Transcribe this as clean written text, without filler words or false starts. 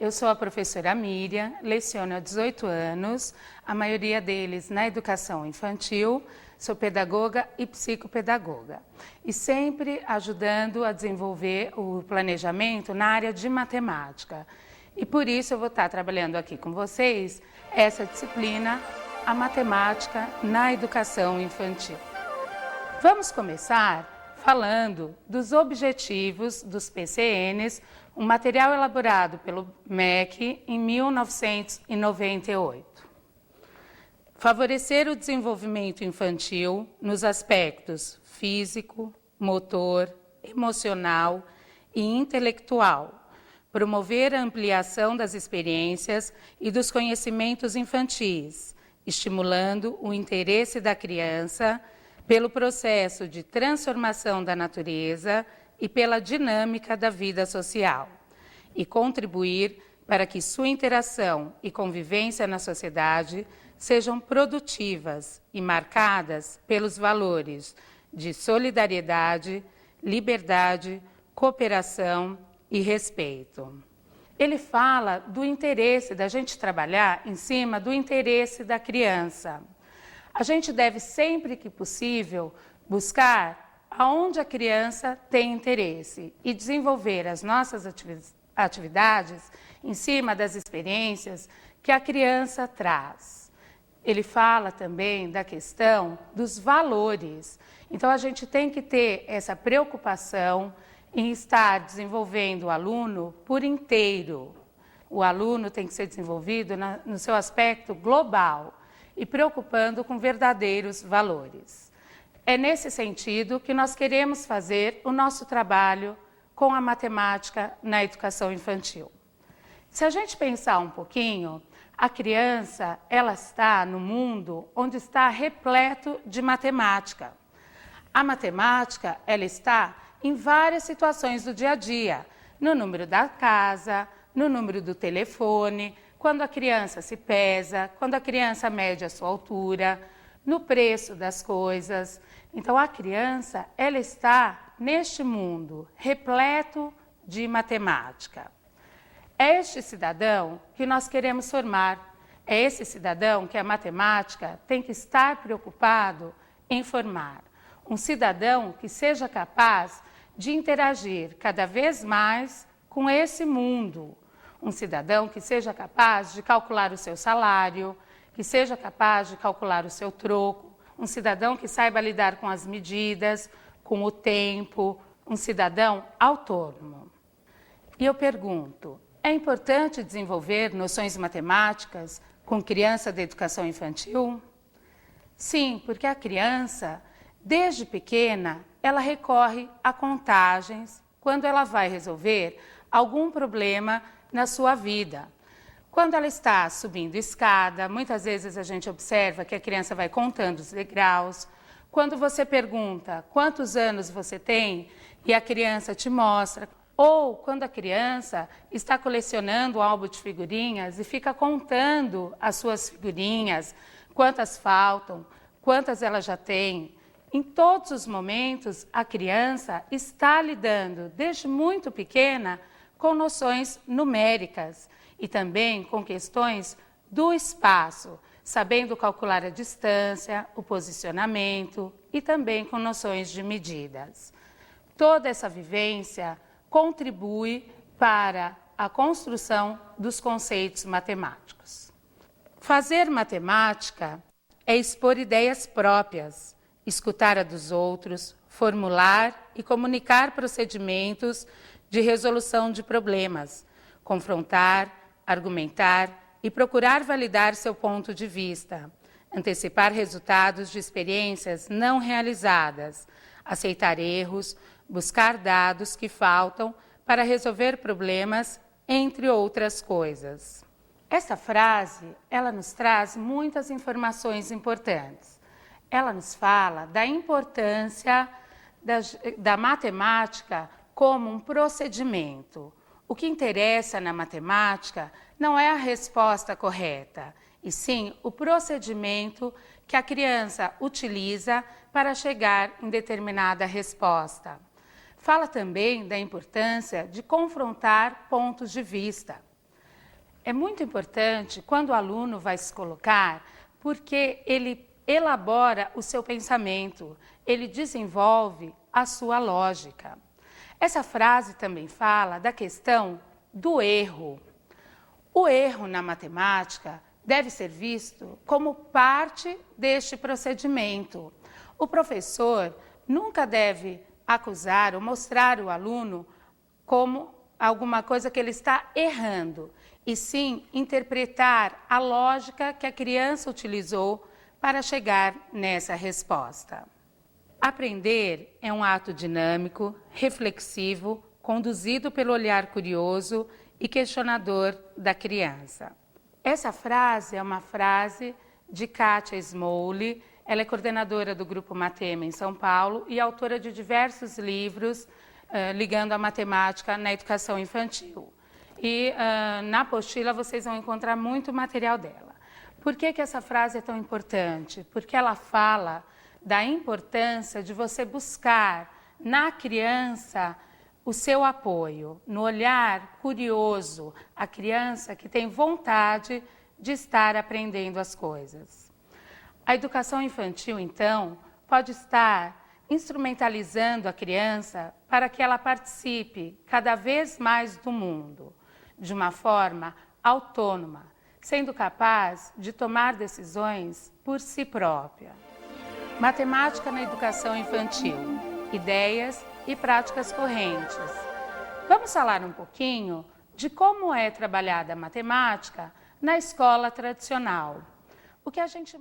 eu sou a professora Miriam, leciono há 18 anos, a maioria deles na educação infantil, sou pedagoga e psicopedagoga. E sempre ajudando a desenvolver o planejamento na área de matemática. E por isso eu vou estar trabalhando aqui com vocês essa disciplina, a matemática na educação infantil. Vamos começar falando dos objetivos dos PCNs, um material elaborado pelo MEC em 1998. Favorecer o desenvolvimento infantil nos aspectos físico, motor, emocional e intelectual. Promover a ampliação das experiências e dos conhecimentos infantis, estimulando o interesse da criança pelo processo de transformação da natureza e pela dinâmica da vida social, e contribuir para que sua interação e convivência na sociedade sejam produtivas e marcadas pelos valores de solidariedade, liberdade, cooperação e respeito. Ele fala do interesse, da gente trabalhar em cima do interesse da criança. A gente deve, sempre que possível, buscar aonde a criança tem interesse e desenvolver as nossas atividades em cima das experiências que a criança traz. Ele fala também da questão dos valores. Então, a gente tem que ter essa preocupação em estar desenvolvendo o aluno por inteiro. O aluno tem que ser desenvolvido no seu aspecto global e preocupando com verdadeiros valores. É nesse sentido que nós queremos fazer o nosso trabalho com a matemática na educação infantil. Se a gente pensar um pouquinho, a criança, ela está no mundo onde está repleto de matemática. A matemática, ela está em várias situações do dia a dia, no número da casa, no número do telefone, quando a criança se pesa, quando a criança mede a sua altura, no preço das coisas. Então, a criança, ela está neste mundo repleto de matemática. É este cidadão que nós queremos formar. É esse cidadão que a matemática tem que estar preocupado em formar. Um cidadão que seja capaz de interagir cada vez mais com esse mundo. Um cidadão que seja capaz de calcular o seu salário, que seja capaz de calcular o seu troco, um cidadão que saiba lidar com as medidas, com o tempo, um cidadão autônomo. E eu pergunto, é importante desenvolver noções matemáticas com criança da educação infantil? Sim, porque a criança, desde pequena, ela recorre a contagens quando ela vai resolver algum problema na sua vida. Quando ela está subindo escada, muitas vezes a gente observa que a criança vai contando os degraus. Quando você pergunta quantos anos você tem e a criança te mostra, ou quando a criança está colecionando um álbum de figurinhas e fica contando as suas figurinhas, quantas faltam, quantas ela já tem. Em todos os momentos, a criança está lidando, desde muito pequena, com noções numéricas e também com questões do espaço, sabendo calcular a distância, o posicionamento e também com noções de medidas. Toda essa vivência contribui para a construção dos conceitos matemáticos. Fazer matemática é expor ideias próprias, escutar a dos outros, formular e comunicar procedimentos de resolução de problemas, confrontar, argumentar e procurar validar seu ponto de vista, antecipar resultados de experiências não realizadas, aceitar erros, buscar dados que faltam para resolver problemas, entre outras coisas. Essa frase, ela nos traz muitas informações importantes. Ela nos fala da importância da matemática como um procedimento. O que interessa na matemática não é a resposta correta, e sim o procedimento que a criança utiliza para chegar em determinada resposta. Fala também da importância de confrontar pontos de vista. é muito importante quando o aluno vai se colocar, porque ele elabora o seu pensamento, ele desenvolve a sua lógica. Essa frase também fala da questão do erro. O erro na matemática deve ser visto como parte deste procedimento. O professor nunca deve acusar ou mostrar o aluno como alguma coisa que ele está errando, e sim interpretar a lógica que a criança utilizou para chegar nessa resposta. Aprender é um ato dinâmico, reflexivo, conduzido pelo olhar curioso e questionador da criança. Essa frase é uma frase de Kátia Smoley. Ela é coordenadora do Grupo Matema em São Paulo e autora de diversos livros ligando a matemática na educação infantil. E na apostila vocês vão encontrar muito material dela. Por que essa frase é tão importante? Porque ela fala da importância de você buscar na criança o seu apoio, no olhar curioso, a criança que tem vontade de estar aprendendo as coisas. A educação infantil, então, pode estar instrumentalizando a criança para que ela participe cada vez mais do mundo, de uma forma autônoma, sendo capaz de tomar decisões por si própria. Matemática na educação infantil, ideias e práticas correntes. Vamos falar um pouquinho de como é trabalhada a matemática na escola tradicional. O que a gente